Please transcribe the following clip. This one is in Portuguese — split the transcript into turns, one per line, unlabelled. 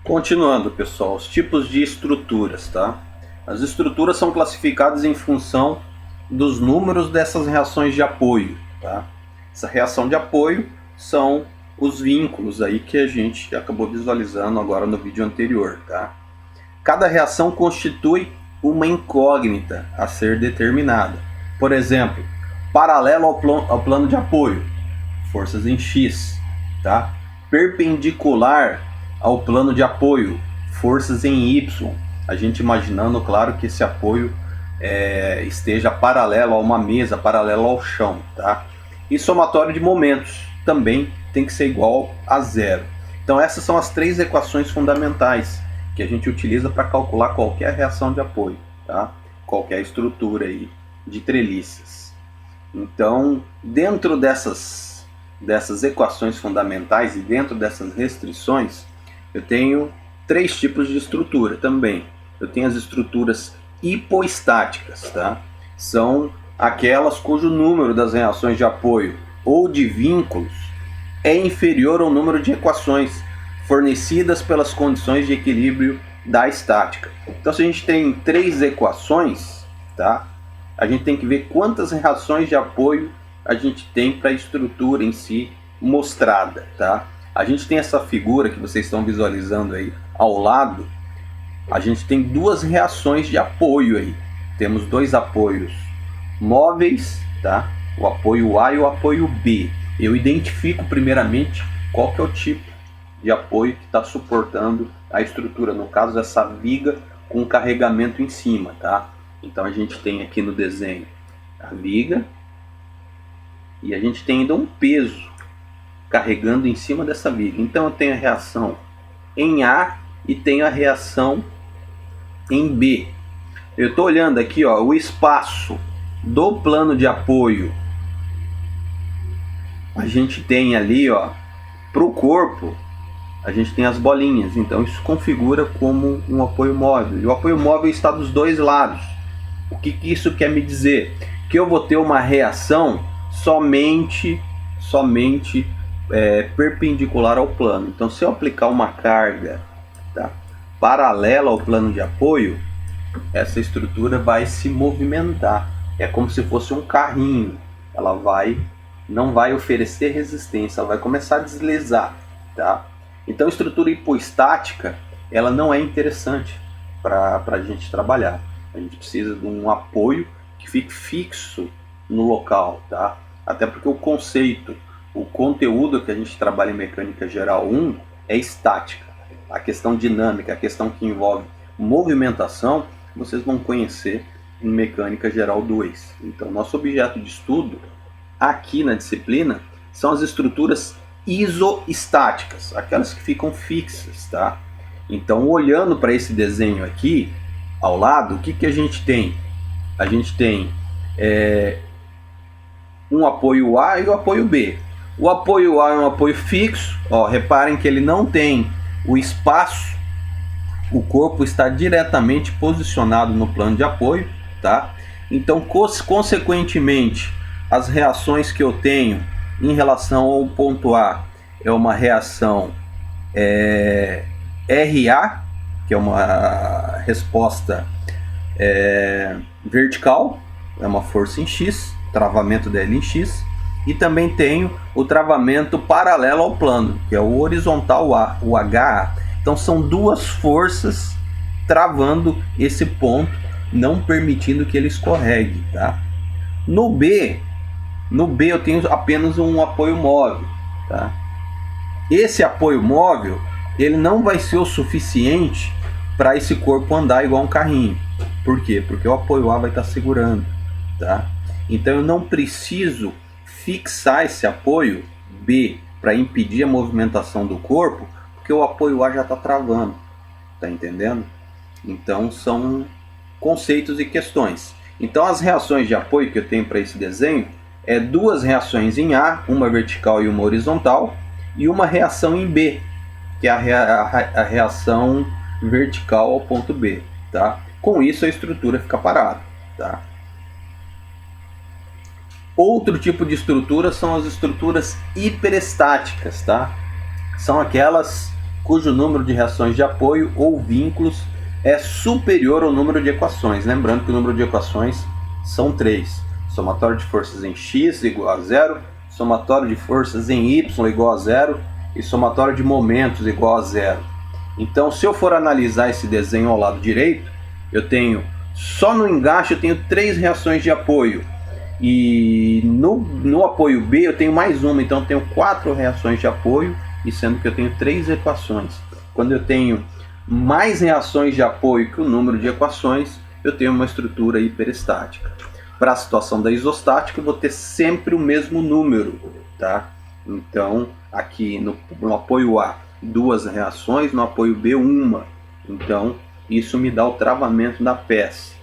Continuando, pessoal, os tipos de estruturas, tá? As estruturas são classificadas em função dos números dessas reações de apoio, tá? Essa reação de apoio são os vínculos aí que a gente acabou visualizando agora no vídeo anterior, tá? Cada reação constitui uma incógnita a ser determinada. Por exemplo, paralelo ao plano de apoio, forças em X, tá? Perpendicular ao plano de apoio, forças em Y. A gente imaginando, claro, que esse apoio esteja paralelo a uma mesa, paralelo ao chão, tá? E somatório de momentos também tem que ser igual a zero. Então essas são as três equações fundamentais que a gente utiliza para calcular qualquer reação de apoio, tá? Qualquer estrutura aí de treliças. Então, dentro dessas equações fundamentais e dentro dessas restrições, eu tenho três tipos de estrutura também. Eu tenho as estruturas hipoestáticas, tá? São aquelas cujo número das reações de apoio ou de vínculos é inferior ao número de equações fornecidas pelas condições de equilíbrio da estática. Então, se a gente tem três equações, tá? A gente tem que ver quantas reações de apoio a gente tem para a estrutura em si mostrada, tá? A gente tem essa figura que vocês estão visualizando aí ao lado. A gente tem duas reações de apoio aí. Temos dois apoios móveis, tá? O apoio A e o apoio B. Eu identifico primeiramente qual que é o tipo de apoio que está suportando a estrutura. No caso, essa viga com carregamento em cima, tá? Então a gente tem aqui no desenho a viga e a gente tem ainda um peso carregando em cima dessa viga. Então eu tenho a reação em A e tenho a reação em B. Eu estou olhando aqui, ó, o espaço do plano de apoio. A gente tem ali, ó, para o corpo, a gente tem as bolinhas. Então isso configura como um apoio móvel. E o apoio móvel está dos dois lados. O que isso quer me dizer? Que eu vou ter uma reação somente perpendicular ao plano. Então, se eu aplicar uma carga, tá, paralela ao plano de apoio, essa estrutura vai se movimentar. É como se fosse um carrinho. Ela não vai oferecer resistência, ela vai começar a deslizar, tá? Então, a estrutura hipoestática, ela não é interessante para a gente trabalhar. A gente precisa de um apoio que fique fixo no local, tá? Até porque o conteúdo que a gente trabalha em Mecânica Geral 1 é estática. A questão dinâmica, a questão que envolve movimentação, vocês vão conhecer em Mecânica Geral 2. Então, nosso objeto de estudo aqui na disciplina são as estruturas isoestáticas, aquelas que ficam fixas, tá? Então, olhando para esse desenho aqui, ao lado, o que a gente tem? A gente tem um apoio A e o apoio B. O apoio A é um apoio fixo, ó, reparem que ele não tem o espaço, o corpo está diretamente posicionado no plano de apoio, tá? Então, consequentemente, as reações que eu tenho em relação ao ponto A é uma reação RA, que é uma resposta vertical, é uma força em X, travamento dela em X, e também tenho o travamento paralelo ao plano, que é o horizontal A, o HA. Então são duas forças travando esse ponto, não permitindo que ele escorregue, tá? No B eu tenho apenas um apoio móvel, tá? Esse apoio móvel, ele não vai ser o suficiente para esse corpo andar igual um carrinho. Por quê? Porque o apoio A vai estar segurando, tá? Então eu não preciso fixar esse apoio B para impedir a movimentação do corpo, porque o apoio A já está travando, tá entendendo? Então são conceitos e questões. Então as reações de apoio que eu tenho para esse desenho é duas reações em A, uma vertical e uma horizontal, e uma reação em B, que é a reação vertical ao ponto B, tá? Com isso a estrutura fica parada, tá? Outro tipo de estrutura são as estruturas hiperestáticas, tá? São aquelas cujo número de reações de apoio ou vínculos é superior ao número de equações. Lembrando que o número de equações são 3. Somatório de forças em x igual a 0, somatório de forças em y igual a 0 e somatório de momentos igual a 0. Então, se eu for analisar esse desenho ao lado direito, eu tenho, só no engaste eu tenho 3 reações de apoio. E no apoio B eu tenho mais uma, então eu tenho 4 reações de apoio, e sendo que eu tenho 3 equações. Quando eu tenho mais reações de apoio que o número de equações, eu tenho uma estrutura hiperestática. Para a situação da isostática, eu vou ter sempre o mesmo número, tá? Então, aqui no apoio A, 2 reações, no apoio B, 1. Então, isso me dá o travamento da peça.